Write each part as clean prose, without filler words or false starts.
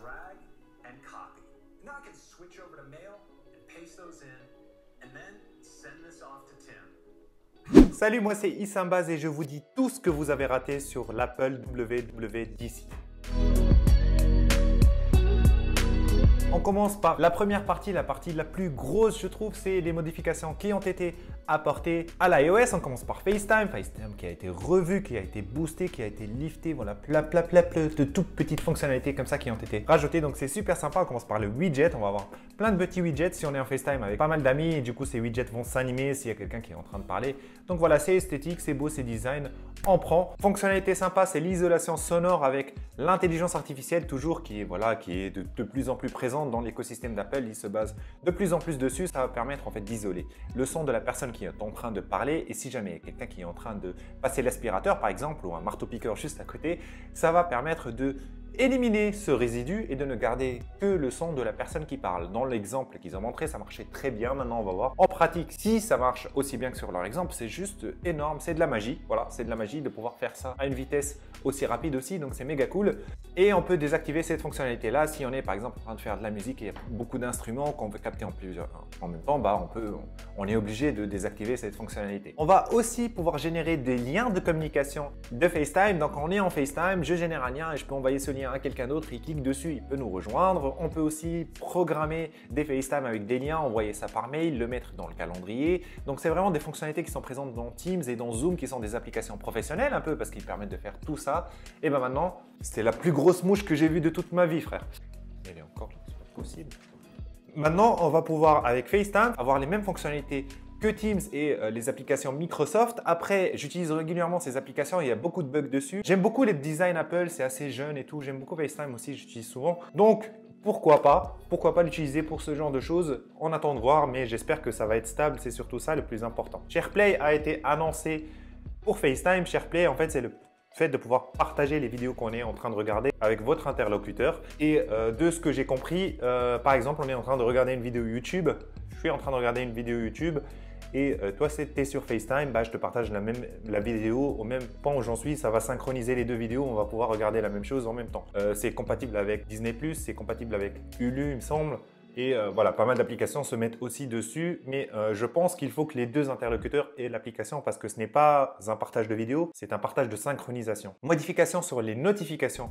drag and copy. Now I can switch over to mail and paste those in and then send this off to Tim. Salut, moi c'est Issambaz et je vous dis tout ce que vous avez raté sur l'Apple WWDC. On commence par la première partie, la partie la plus grosse je trouve, c'est les modifications qui ont été apportées à l'iOS. On commence par FaceTime qui a été revu, qui a été boosté, qui a été lifté, voilà, plein de toutes petites fonctionnalités comme ça qui ont été rajoutées. Donc c'est super sympa, on commence par le widget, on va avoir plein de petits widgets si on est en FaceTime avec pas mal d'amis et du coup ces widgets vont s'animer s'il y a quelqu'un qui est en train de parler. Donc voilà, c'est esthétique, c'est beau, c'est design, on prend. Fonctionnalité sympa, c'est l'isolation sonore avec l'intelligence artificielle toujours qui est de plus en plus présente dans l'écosystème d'Apple. Il se base de plus en plus dessus. Ça va permettre en fait d'isoler le son de la personne qui est en train de parler et si jamais il y a quelqu'un qui est en train de passer l'aspirateur par exemple ou un marteau-piqueur juste à côté, ça va permettre de éliminer ce résidu et de ne garder que le son de la personne qui parle. Dans l'exemple qu'ils ont montré, ça marchait très bien. Maintenant, on va voir en pratique si ça marche aussi bien que sur leur exemple. C'est juste énorme, c'est de la magie. Voilà, c'est de la magie de pouvoir faire ça à une vitesse aussi rapide aussi, donc c'est méga cool. Et on peut désactiver cette fonctionnalité-là si on est par exemple en train de faire de la musique et il y a beaucoup d'instruments qu'on veut capter en même temps, on est obligé de désactiver cette fonctionnalité. On va aussi pouvoir générer des liens de communication de FaceTime. Donc on est en FaceTime, je génère un lien et je peux envoyer ce lien à quelqu'un d'autre, il clique dessus, il peut nous rejoindre. On peut aussi programmer des FaceTime avec des liens, envoyer ça par mail, le mettre dans le calendrier. Donc c'est vraiment des fonctionnalités qui sont présentes dans Teams et dans Zoom qui sont des applications professionnelles un peu parce qu'ils permettent de faire tout ça. Et ben maintenant, c'était la plus grosse mouche que j'ai vue de toute ma vie, frère. Elle est encore là, c'est pas possible. Maintenant, on va pouvoir avec FaceTime avoir les mêmes fonctionnalités que Teams et les applications Microsoft. Après, j'utilise régulièrement ces applications, il y a beaucoup de bugs dessus. J'aime beaucoup les designs Apple, c'est assez jeune et tout. J'aime beaucoup FaceTime aussi, j'utilise souvent. Donc, pourquoi pas l'utiliser pour ce genre de choses? On attend de voir, mais j'espère que ça va être stable. C'est surtout ça le plus important. SharePlay a été annoncé pour FaceTime. SharePlay, en fait, c'est le fait de pouvoir partager les vidéos qu'on est en train de regarder avec votre interlocuteur. Et de ce que j'ai compris, par exemple, on est en train de regarder une vidéo YouTube. Je suis en train de regarder une vidéo YouTube et toi, tu es sur FaceTime, je te partage la vidéo au même point où j'en suis. Ça va synchroniser les deux vidéos, on va pouvoir regarder la même chose en même temps. C'est compatible avec Disney+, c'est compatible avec Hulu, il me semble. Et voilà, pas mal d'applications se mettent aussi dessus, mais je pense qu'il faut que les deux interlocuteurs aient l'application parce que ce n'est pas un partage de vidéo, c'est un partage de synchronisation. Modification sur les notifications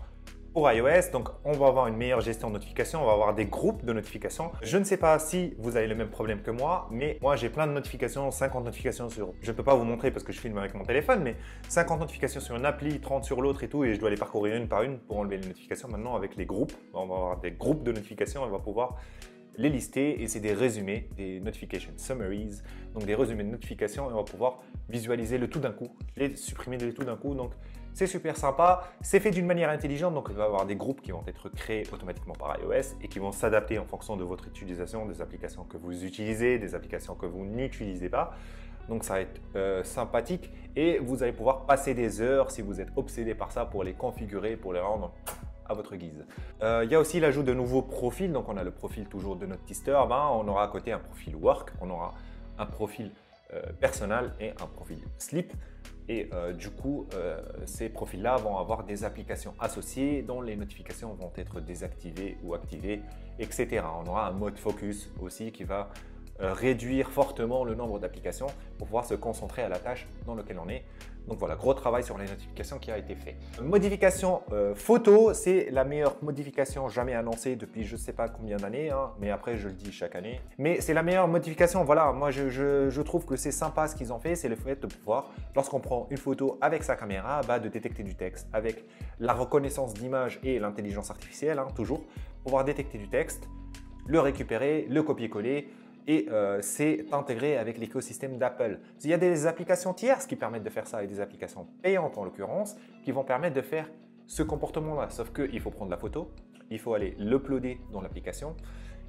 pour iOS, donc on va avoir une meilleure gestion de notifications, on va avoir des groupes de notifications. Je ne sais pas si vous avez le même problème que moi, mais moi j'ai plein de notifications, 50 notifications sur... Je ne peux pas vous montrer parce que je filme avec mon téléphone, mais 50 notifications sur une appli, 30 sur l'autre et tout, et je dois les parcourir une par une pour enlever les notifications. Maintenant avec les groupes, on va avoir des groupes de notifications, on va pouvoir les lister et c'est des résumés, des notification summaries, donc des résumés de notifications et on va pouvoir visualiser le tout d'un coup, les supprimer le tout d'un coup. Donc c'est super sympa, c'est fait d'une manière intelligente, donc il va y avoir des groupes qui vont être créés automatiquement par iOS et qui vont s'adapter en fonction de votre utilisation, des applications que vous utilisez, des applications que vous n'utilisez pas. Donc ça va être sympathique et vous allez pouvoir passer des heures si vous êtes obsédé par ça pour les configurer, pour les rendre à votre guise. Il y a aussi l'ajout de nouveaux profils, donc on a le profil toujours de notre teaster, on aura à côté un profil work, on aura un profil personnel et un profil sleep. Et du coup, ces profils-là vont avoir des applications associées dont les notifications vont être désactivées ou activées, etc. On aura un mode focus aussi qui va réduire fortement le nombre d'applications pour pouvoir se concentrer à la tâche dans laquelle on est. Donc voilà, gros travail sur les notifications qui a été fait. Modification photo, c'est la meilleure modification jamais annoncée depuis je ne sais pas combien d'années, mais après je le dis chaque année. Mais c'est la meilleure modification, voilà, moi je trouve que c'est sympa ce qu'ils ont fait, c'est le fait de pouvoir, lorsqu'on prend une photo avec sa caméra, de détecter du texte avec la reconnaissance d'image et l'intelligence artificielle, toujours, pouvoir détecter du texte, le récupérer, le copier-coller, et c'est intégré avec l'écosystème d'Apple. Il y a des applications tierces qui permettent de faire ça et des applications payantes en l'occurrence qui vont permettre de faire ce comportement-là. Sauf qu'il faut prendre la photo, il faut aller l'uploader dans l'application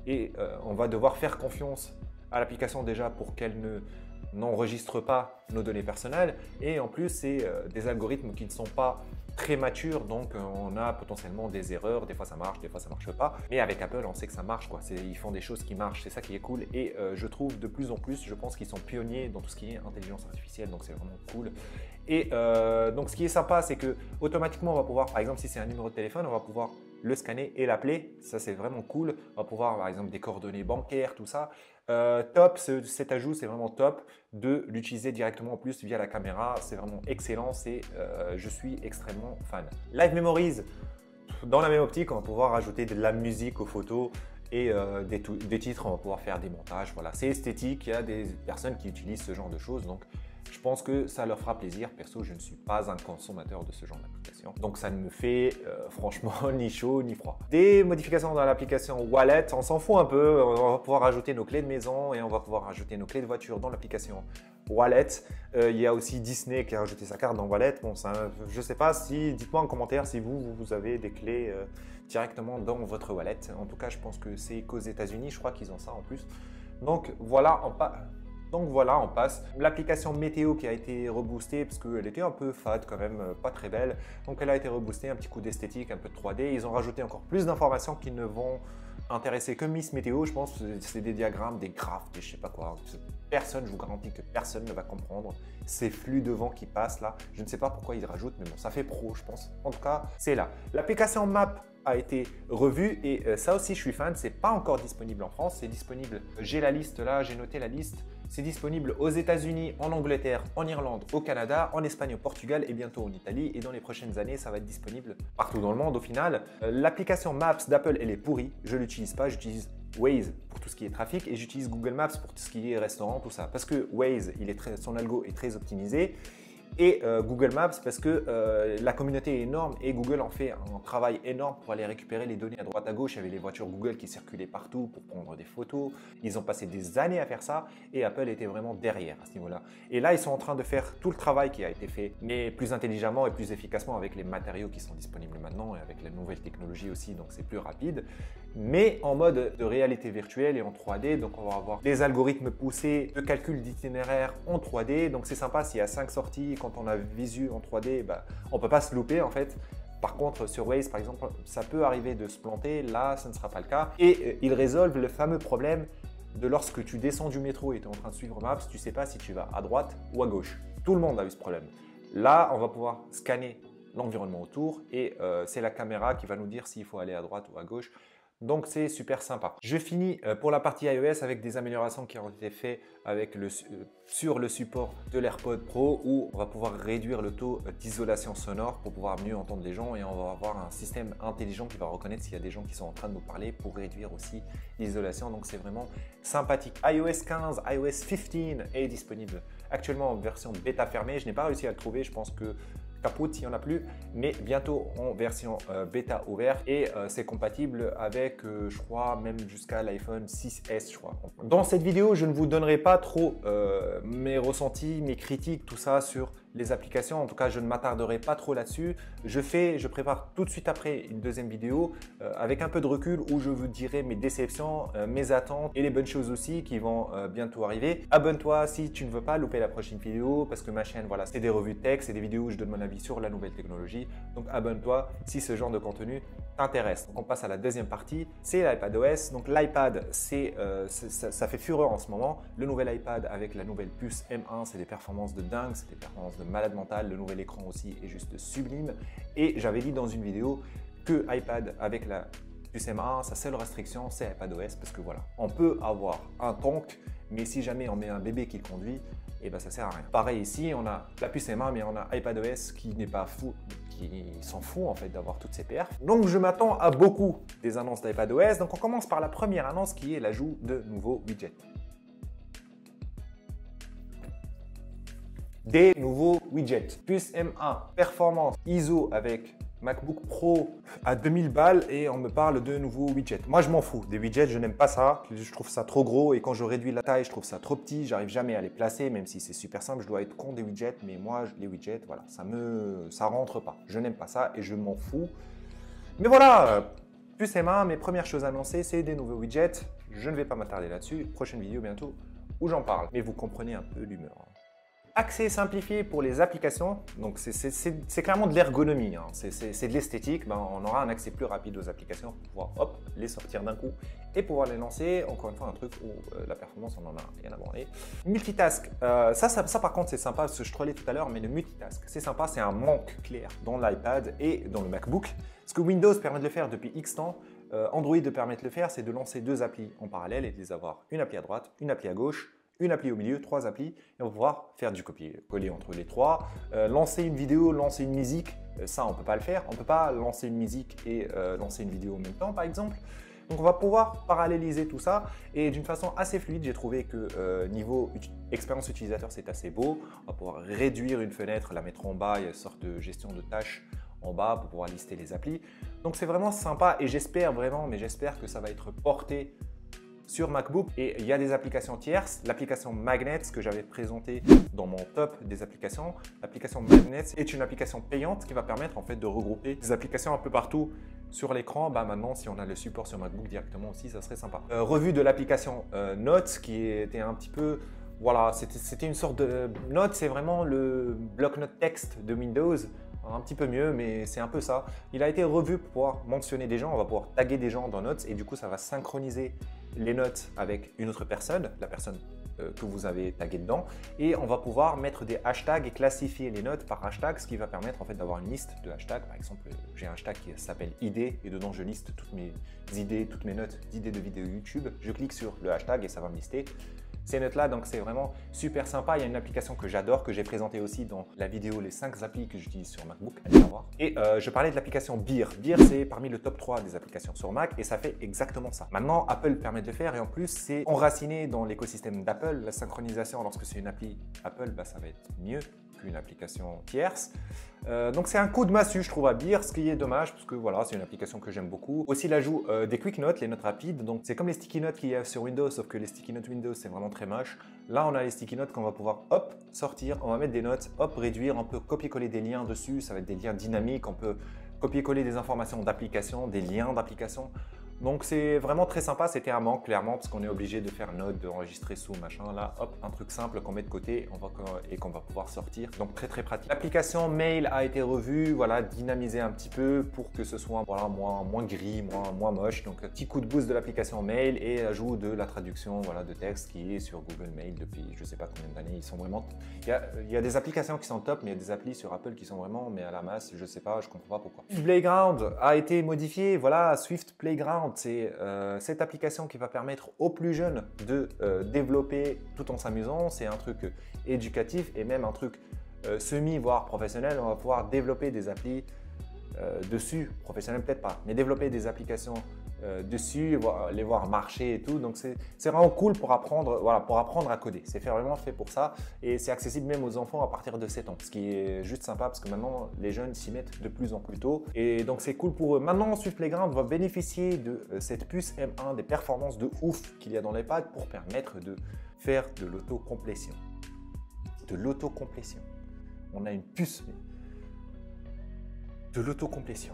et on va devoir faire confiance à l'application déjà pour qu'elle n'enregistre pas nos données personnelles et en plus c'est des algorithmes qui ne sont pas très mature, donc on a potentiellement des erreurs, des fois ça marche, des fois ça marche pas. Mais avec Apple, on sait que ça marche, quoi. Ils font des choses qui marchent, c'est ça qui est cool. Et je trouve de plus en plus, je pense qu'ils sont pionniers dans tout ce qui est intelligence artificielle, donc c'est vraiment cool. Et donc ce qui est sympa, c'est que automatiquement on va pouvoir, par exemple si c'est un numéro de téléphone, on va pouvoir le scanner et l'appeler. Ça, c'est vraiment cool. On va pouvoir, par exemple, des coordonnées bancaires, tout ça. Top, cet ajout, c'est vraiment top de l'utiliser directement en plus via la caméra. C'est vraiment excellent. Je suis extrêmement fan. Live Memories, dans la même optique, on va pouvoir ajouter de la musique aux photos et des titres, on va pouvoir faire des montages. Voilà, c'est esthétique. Il y a des personnes qui utilisent ce genre de choses. Donc, je pense que ça leur fera plaisir. Perso, je ne suis pas un consommateur de ce genre d'application. Donc, ça ne me fait franchement ni chaud ni froid. Des modifications dans l'application Wallet, on s'en fout un peu. On va pouvoir ajouter nos clés de maison et on va pouvoir ajouter nos clés de voiture dans l'application Wallet. Il y a aussi Disney qui a rajouté sa carte dans Wallet. Bon, je ne sais pas si, dites-moi en commentaire si vous avez des clés directement dans votre Wallet. En tout cas, je pense que c'est qu'aux États-Unis, je crois qu'ils ont ça en plus. Donc voilà, on passe. L'application météo qui a été reboostée parce qu'elle était un peu fade quand même, pas très belle. Donc elle a été reboostée, un petit coup d'esthétique, un peu de 3D. Ils ont rajouté encore plus d'informations qui ne vont intéresser que Miss Météo. Je pense que c'est des diagrammes, des graphes, des je sais pas quoi. Personne, je vous garantis que personne ne va comprendre ces flux de vent qui passent là. Je ne sais pas pourquoi ils rajoutent, mais bon, ça fait pro, je pense. En tout cas, c'est là. L'application Map a été revue et ça aussi, je suis fan. C'est pas encore disponible en France, c'est disponible. J'ai la liste là, j'ai noté la liste. C'est disponible aux États-Unis, en Angleterre, en Irlande, au Canada, en Espagne, au Portugal et bientôt en Italie. Et dans les prochaines années, ça va être disponible partout dans le monde au final. L'application Maps d'Apple, elle est pourrie. Je ne l'utilise pas, j'utilise Waze pour tout ce qui est trafic et j'utilise Google Maps pour tout ce qui est restaurant, tout ça. Parce que Waze, son algo est très optimisé. Et Google Maps parce que la communauté est énorme et Google en fait un travail énorme pour aller récupérer les données à droite à gauche. Il y avait les voitures Google qui circulaient partout pour prendre des photos. Ils ont passé des années à faire ça et Apple était vraiment derrière à ce niveau-là. Et là, ils sont en train de faire tout le travail qui a été fait, mais plus intelligemment et plus efficacement avec les matériaux qui sont disponibles maintenant et avec la nouvelle technologie aussi, donc c'est plus rapide. Mais en mode de réalité virtuelle et en 3D, donc on va avoir des algorithmes poussés de calcul d'itinéraire en 3D. Donc c'est sympa s'il y a 5 sorties. Quand on a visu en 3D, on ne peut pas se louper en fait. Par contre, sur Waze, par exemple, ça peut arriver de se planter. Là, ce ne sera pas le cas. Et ils résolvent le fameux problème de lorsque tu descends du métro et tu es en train de suivre Maps, tu ne sais pas si tu vas à droite ou à gauche. Tout le monde a eu ce problème. Là, on va pouvoir scanner l'environnement autour et c'est la caméra qui va nous dire s'il faut aller à droite ou à gauche. Donc c'est super sympa. Je finis pour la partie iOS avec des améliorations qui ont été faites sur le support de l'AirPod Pro où on va pouvoir réduire le taux d'isolation sonore pour pouvoir mieux entendre les gens et on va avoir un système intelligent qui va reconnaître s'il y a des gens qui sont en train de nous parler pour réduire aussi l'isolation. Donc c'est vraiment sympathique. iOS 15, iOS 15 est disponible actuellement en version bêta fermée. Je n'ai pas réussi à le trouver, je pense que capote, il n'y en a plus, mais bientôt en version bêta ouverte et c'est compatible avec, je crois, même jusqu'à l'iPhone 6S, je crois. Dans cette vidéo, je ne vous donnerai pas trop mes ressentis, mes critiques, tout ça sur les applications. En tout cas, je ne m'attarderai pas trop là-dessus. Je prépare tout de suite après une deuxième vidéo avec un peu de recul où je vous dirai mes déceptions, mes attentes et les bonnes choses aussi qui vont bientôt arriver. Abonne-toi si tu ne veux pas louper la prochaine vidéo parce que ma chaîne, voilà, c'est des revues de texte, c'est des vidéos où je donne mon avis sur la nouvelle technologie. Donc abonne-toi si ce genre de contenu t'intéresse. On passe à la deuxième partie, c'est l'iPadOS. Donc l'iPad, ça fait fureur en ce moment. Le nouvel iPad avec la nouvelle puce M1, c'est des performances de dingue, c'est des performances de malade mental. Le nouvel écran aussi est juste sublime. Et j'avais dit dans une vidéo que iPad avec la puce M1, sa seule restriction, c'est iPadOS parce que voilà, on peut avoir un tank, mais si jamais on met un bébé qui le conduit, et ben ça sert à rien. Pareil ici, on a la puce M1, mais on a iPadOS qui n'est pas fou, qui s'en fout en fait d'avoir toutes ces perfs. Donc je m'attends à beaucoup des annonces d'iPadOS. Donc on commence par la première annonce qui est l'ajout de nouveaux widgets. Des nouveaux widgets. Puce M1, performance, ISO avec MacBook Pro à 2000 balles et on me parle de nouveaux widgets. Moi, je m'en fous des widgets, je n'aime pas ça. Je trouve ça trop gros et quand je réduis la taille, je trouve ça trop petit. J'arrive jamais à les placer, même si c'est super simple. Je dois être con des widgets, mais moi, les widgets, voilà, ça rentre pas. Je n'aime pas ça et je m'en fous. Mais voilà, puce M1, mes premières choses annoncées, c'est des nouveaux widgets. Je ne vais pas m'attarder là-dessus. Prochaine vidéo bientôt où j'en parle. Mais vous comprenez un peu l'humeur. Accès simplifié pour les applications, donc c'est clairement de l'ergonomie, hein. C'est de l'esthétique. Ben, on aura un accès plus rapide aux applications pour pouvoir hop, les sortir d'un coup et pouvoir les lancer. Encore une fois, un truc où la performance, on en a rien à branler. Multitask, ça par contre c'est sympa, parce que je trollais tout à l'heure, mais le multitask c'est sympa, c'est un manque clair dans l'iPad et dans le MacBook. Ce que Windows permet de le faire depuis X temps, Android permet de le faire, c'est de lancer 2 applis en parallèle et de les avoir une appli à droite, une appli à gauche, une appli au milieu, 3 applis, et on va pouvoir faire du copier-coller entre les 3. Lancer une vidéo, lancer une musique, ça on ne peut pas le faire. On ne peut pas lancer une musique et lancer une vidéo en même temps par exemple. Donc on va pouvoir paralléliser tout ça et d'une façon assez fluide. J'ai trouvé que niveau expérience utilisateur c'est assez beau. On va pouvoir réduire une fenêtre, la mettre en bas, il y a une sorte de gestion de tâches en bas pour pouvoir lister les applis. Donc c'est vraiment sympa et j'espère vraiment, mais j'espère que ça va être porté sur MacBook. Et il y a des applications tierces, l'application Magnets que j'avais présentée dans mon top des applications. L'application Magnets est une application payante qui va permettre en fait de regrouper des applications un peu partout sur l'écran. Bah maintenant, si on a le support sur MacBook directement aussi, ça serait sympa. Revue de l'application Notes qui était un petit peu, voilà, c'était une sorte de Notes, c'est vraiment le bloc-notes texte de Windows. Un petit peu mieux, mais c'est un peu ça. Il a été revu pour pouvoir mentionner des gens, on va pouvoir taguer des gens dans Notes et du coup ça va synchroniser les notes avec une autre personne, la personne que vous avez tagué dedans, et on va pouvoir mettre des hashtags et classifier les notes par hashtag, ce qui va permettre en fait d'avoir une liste de hashtags. Par exemple, j'ai un hashtag qui s'appelle idées et dedans je liste toutes mes idées, toutes mes notes d'idées de vidéos YouTube. Je clique sur le hashtag et ça va me lister ces notes-là, donc c'est vraiment super sympa. Il y a une application que j'adore, que j'ai présentée aussi dans la vidéo les 5 applis que j'utilise sur MacBook, allez la voir. Et je parlais de l'application Beer. Beer, c'est parmi le top 3 des applications sur Mac et ça fait exactement ça. Maintenant, Apple permet de le faire et en plus, c'est enraciné dans l'écosystème d'Apple. La synchronisation, lorsque c'est une appli Apple, bah, ça va être mieux qu'une application tierce. Donc c'est un coup de massue je trouve à Beer, ce qui est dommage parce que voilà, c'est une application que j'aime beaucoup. Aussi l'ajout des quick notes, les notes rapides, donc c'est comme les sticky notes qu'il y a sur Windows, sauf que les sticky notes Windows c'est vraiment très moche. Là on a les sticky notes qu'on va pouvoir hop sortir, on va mettre des notes, hop réduire, on peut copier-coller des liens dessus, ça va être des liens dynamiques, on peut copier-coller des informations d'application, des liens d'application. Donc c'est vraiment très sympa, c'était un manque clairement parce qu'on est obligé de faire note, d'enregistrer sous machin. Là, hop, un truc simple qu'on met de côté et qu'on va pouvoir sortir. Donc très très pratique. L'application Mail a été revue, voilà, dynamisée un petit peu pour que ce soit voilà, moins gris, moins moche. Donc petit coup de boost de l'application Mail et ajout de la traduction voilà, de texte qui est sur Google Mail depuis je sais pas combien d'années. Ils sont vraiment. Il y a des applications qui sont top, mais il y a des applis sur Apple qui sont vraiment mais à la masse. Je sais pas, je comprends pas pourquoi. Playground a été modifié, voilà, Swift Playground. C'est cette application qui va permettre aux plus jeunes de développer tout en s'amusant. C'est un truc éducatif et même un truc semi voire professionnel. On va pouvoir développer des applis dessus, professionnel peut-être pas, mais développer des applications dessus, les voir marcher et tout. Donc c'est vraiment cool pour apprendre, voilà, pour apprendre à coder. C'est vraiment fait pour ça et c'est accessible même aux enfants à partir de 7 ans, ce qui est juste sympa parce que maintenant les jeunes s'y mettent de plus en plus tôt et donc c'est cool pour eux. Maintenant Swift Playground va bénéficier de cette puce M1, des performances de ouf qu'il y a dans l'iPad pour permettre de faire de l'autocomplétion. De l'autocomplétion. On a une puce de l'autocomplétion.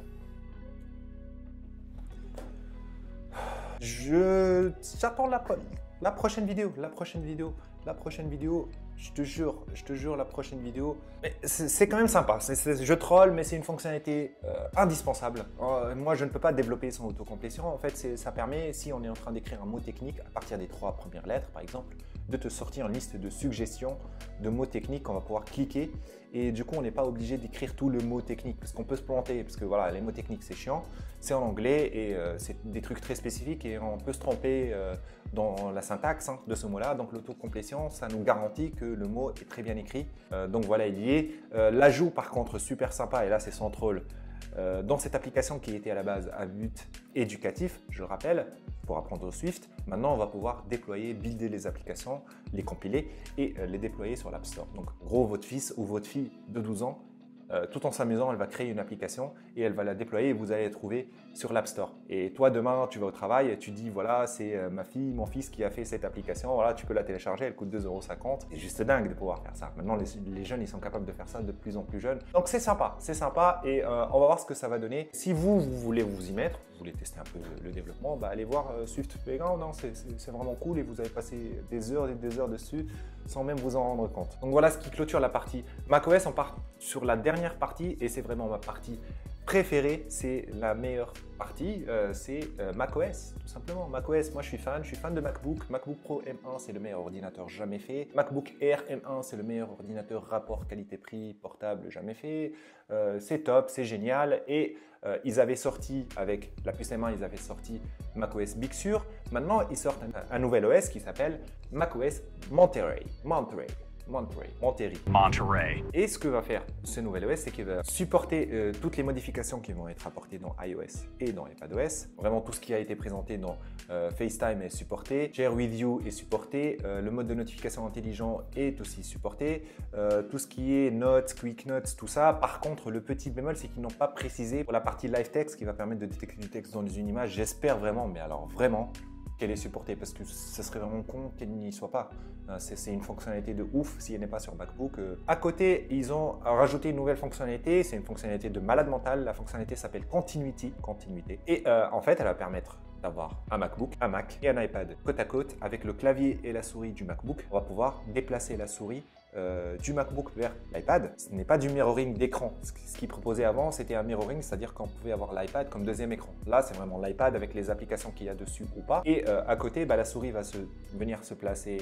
J'attends la prochaine vidéo, je te jure, la prochaine vidéo. Mais c'est quand même sympa, je troll, mais c'est une fonctionnalité indispensable. Moi, je ne peux pas développer sans autocomplétion. En fait, ça permet, si on est en train d'écrire un mot technique, à partir des 3 premières lettres, par exemple, de te sortir une liste de suggestions de mots techniques qu'on va pouvoir cliquer. Et du coup, on n'est pas obligé d'écrire tout le mot technique parce qu'on peut se planter. Parce que voilà, les mots techniques, c'est chiant. C'est en anglais et c'est des trucs très spécifiques et on peut se tromper dans la syntaxe de ce mot-là. Donc, l'autocomplétion, ça nous garantit que le mot est très bien écrit. Donc, voilà, il y est. L'ajout, par contre, super sympa. Et là, c'est sans troll. Dans cette application qui était à la base à but éducatif, je le rappelle, pour apprendre au Swift, maintenant on va pouvoir déployer, builder les applications, les compiler et les déployer sur l'App Store. Donc gros, votre fils ou votre fille de 12 ans, tout en s'amusant, elle va créer une application et elle va la déployer et vous allez la trouver sur l'App Store. Et toi, demain, tu vas au travail et tu dis, voilà, c'est ma fille, mon fils qui a fait cette application, voilà, tu peux la télécharger, elle coûte 2,50 €. C'est juste dingue de pouvoir faire ça. Maintenant, les jeunes, ils sont capables de faire ça de plus en plus jeunes. Donc, c'est sympa et on va voir ce que ça va donner. Si vous voulez vous y mettre, vous voulez tester un peu le développement, bah, allez voir Swift Playground, hein, c'est vraiment cool et vous avez passé des heures et des heures dessus. sans même vous en rendre compte. Donc voilà ce qui clôture la partie macOS. On part sur la dernière partie et c'est vraiment ma partie préférée, c'est la meilleure partie, c'est macOS, tout simplement. macOS, moi je suis fan de MacBook. MacBook Pro M1, c'est le meilleur ordinateur jamais fait. MacBook Air M1, c'est le meilleur ordinateur rapport qualité-prix portable jamais fait. C'est top, c'est génial. Et ils avaient sorti, avec la puce M1, ils avaient sorti macOS Big Sur. Maintenant, ils sortent un nouvel OS qui s'appelle macOS Monterey. Et ce que va faire ce nouvel OS, c'est qu'il va supporter toutes les modifications qui vont être apportées dans iOS et dans iPadOS. Vraiment tout ce qui a été présenté dans FaceTime est supporté, Share with You est supporté, le mode de notification intelligent est aussi supporté, tout ce qui est Notes, Quick Notes, tout ça. Par contre, le petit bémol, c'est qu'ils n'ont pas précisé pour la partie Live Text qui va permettre de détecter du texte dans une image. J'espère vraiment, mais alors vraiment, qu'elle est supportée parce que ce serait vraiment con qu'elle n'y soit pas. C'est une fonctionnalité de ouf si elle n'est pas sur MacBook. À côté, ils ont rajouté une nouvelle fonctionnalité. C'est une fonctionnalité de malade mental. La fonctionnalité s'appelle Continuité. Et en fait, elle va permettre d'avoir un MacBook, un Mac et un iPad côte à côte avec le clavier et la souris du MacBook. On va pouvoir déplacer la souris du MacBook vers l'iPad. Ce n'est pas du mirroring d'écran. Ce qu'ils proposaient avant, c'était un mirroring, c'est-à-dire qu'on pouvait avoir l'iPad comme deuxième écran. Là, c'est vraiment l'iPad avec les applications qu'il y a dessus ou pas. Et à côté, la souris va venir se placer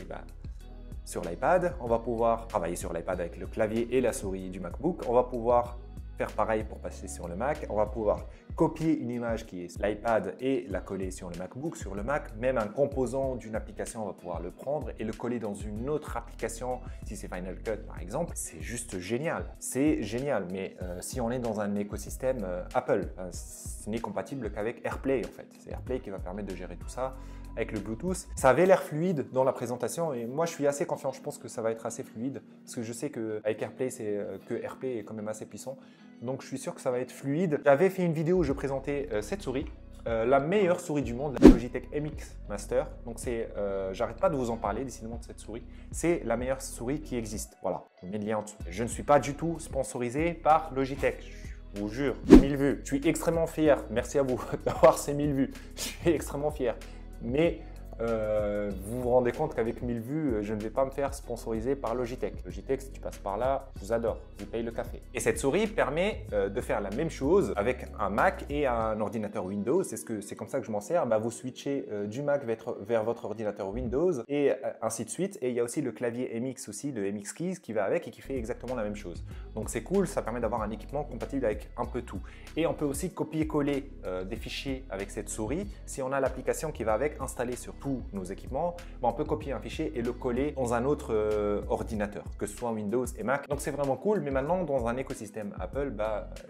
sur l'iPad. On va pouvoir travailler sur l'iPad avec le clavier et la souris du MacBook. On va pouvoir faire pareil pour passer sur le Mac. On va pouvoir copier une image qui est l'iPad et la coller sur le MacBook, sur le Mac. Même un composant d'une application, on va pouvoir le prendre et le coller dans une autre application, si c'est Final Cut par exemple. C'est juste génial. C'est génial, mais si on est dans un écosystème Apple, ce n'est compatible qu'avec AirPlay en fait. C'est AirPlay qui va permettre de gérer tout ça avec le Bluetooth. Ça avait l'air fluide dans la présentation et moi je suis assez confiant. Je pense que ça va être assez fluide parce que je sais qu'avec AirPlay, que AirPlay est quand même assez puissant. Donc je suis sûr que ça va être fluide. J'avais fait une vidéo où je présentais cette souris, la meilleure souris du monde, la Logitech MX Master. Donc j'arrête pas de vous en parler décidément de cette souris. C'est la meilleure souris qui existe. Voilà, je mets le lien en dessous. Je ne suis pas du tout sponsorisé par Logitech. Je vous jure, 1000 vues. Je suis extrêmement fier. Merci à vous d'avoir ces 1000 vues. Je suis extrêmement fier. Mais vous vous rendez compte qu'avec 1000 vues, je ne vais pas me faire sponsoriser par Logitech. Logitech, si tu passes par là, je vous adore, je vous paye le café. Et cette souris permet de faire la même chose avec un Mac et un ordinateur Windows. C'est comme ça que je m'en sers. Vous switchez du Mac vers votre ordinateur Windows et ainsi de suite. Et il y a aussi le clavier MX aussi, le MX Keys qui va avec et qui fait exactement la même chose. Donc c'est cool, ça permet d'avoir un équipement compatible avec un peu tout. Et on peut aussi copier-coller des fichiers avec cette souris. Si on a l'application qui va avec installée sur tous nos équipements, on peut copier un fichier et le coller dans un autre ordinateur, que ce soit Windows et Mac. Donc c'est vraiment cool, mais maintenant dans un écosystème Apple,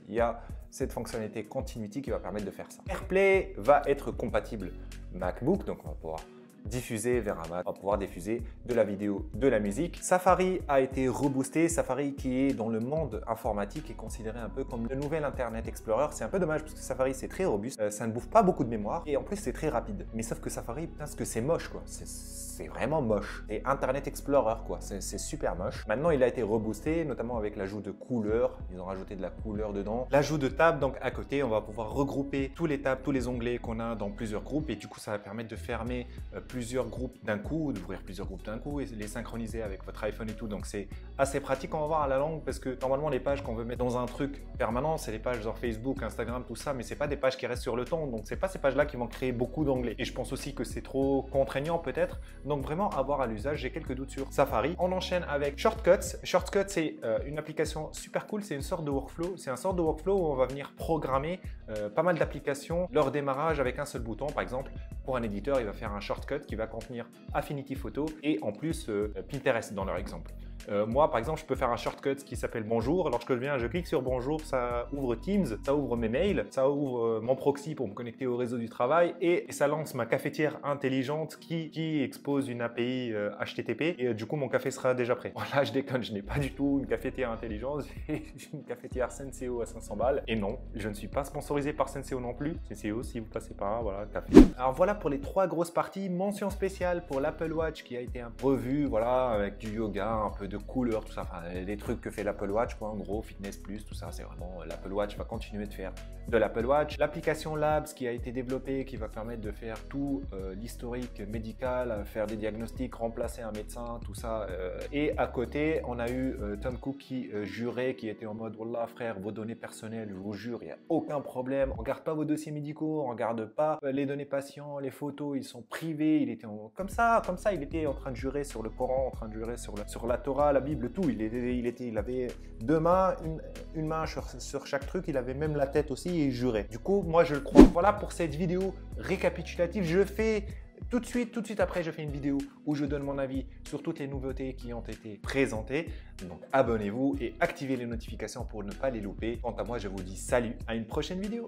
il y a cette fonctionnalité Continuity qui va permettre de faire ça. AirPlay va être compatible MacBook, donc on va pouvoir diffuser vers un Mac, on va pouvoir diffuser de la vidéo, de la musique. Safari a été reboosté. Safari qui est dans le monde informatique est considéré un peu comme le nouvel Internet Explorer. C'est un peu dommage parce que Safari c'est très robuste, ça ne bouffe pas beaucoup de mémoire et en plus c'est très rapide. Mais sauf que Safari, putain, parce que c'est moche quoi. C'est vraiment moche. Et Internet Explorer quoi, c'est super moche. Maintenant il a été reboosté, notamment avec l'ajout de couleurs. Ils ont rajouté de la couleur dedans. L'ajout de tabs, donc à côté on va pouvoir regrouper tous les tabs, tous les onglets qu'on a dans plusieurs groupes et du coup ça va permettre de fermer plusieurs groupes d'un coup, d'ouvrir plusieurs groupes d'un coup et les synchroniser avec votre iPhone et tout. Donc c'est assez pratique, on va voir à la longue parce que normalement les pages qu'on veut mettre dans un truc permanent, c'est les pages genre Facebook, Instagram, tout ça, mais c'est pas des pages qui restent sur le temps. Donc c'est pas ces pages là qui vont créer beaucoup d'onglets. Et je pense aussi que c'est trop contraignant peut-être. Donc vraiment à voir à l'usage, j'ai quelques doutes sur Safari. On enchaîne avec Shortcuts. Shortcuts c'est une application super cool, c'est une sorte de workflow. C'est un sorte de workflow où on va venir programmer pas mal d'applications, leur démarrage avec un seul bouton. Par exemple, pour un éditeur, il va faire un shortcut qui va contenir Affinity Photo et en plus Pinterest dans leur exemple. Moi, par exemple, je peux faire un shortcut qui s'appelle Bonjour. Lorsque je clique sur Bonjour, ça ouvre Teams, ça ouvre mes mails, ça ouvre mon proxy pour me connecter au réseau du travail et ça lance ma cafetière intelligente qui expose une API HTTP et du coup, mon café sera déjà prêt. Voilà, je déconne, je n'ai pas du tout une cafetière intelligente, j'ai une cafetière Senseo à 500 balles. Et non, je ne suis pas sponsorisé par Senseo non plus. Senseo, si vous passez par là, voilà, café. Alors voilà pour les 3 grosses parties. Mention spéciale pour l'Apple Watch qui a été un peu revu, voilà, avec du yoga, un peu de couleurs, tout ça, enfin, les trucs que fait l'Apple Watch, quoi, en gros, Fitness Plus, tout ça, c'est vraiment l'Apple Watch va continuer de faire de l'Apple Watch. L'application Labs qui a été développée, qui va permettre de faire tout l'historique médical, faire des diagnostics, remplacer un médecin, tout ça. Et à côté, on a eu Tim Cook qui jurait, qui était en mode « Wallah frère, vos données personnelles, je vous jure, il n'y a aucun problème. On ne regarde pas vos dossiers médicaux, on ne regarde pas les données patients, les photos, ils sont privés. » Il était comme ça, il était en train de jurer sur le Coran, en train de jurer sur la Torah, la Bible, tout. Il avait deux mains, une main sur chaque truc, il avait même la tête aussi et il jurait. Du coup, moi je le crois. Voilà pour cette vidéo récapitulative. Je fais tout de suite après, je fais une vidéo où je donne mon avis sur toutes les nouveautés qui ont été présentées. Donc abonnez-vous et activez les notifications pour ne pas les louper. Quant à moi, je vous dis salut, à une prochaine vidéo.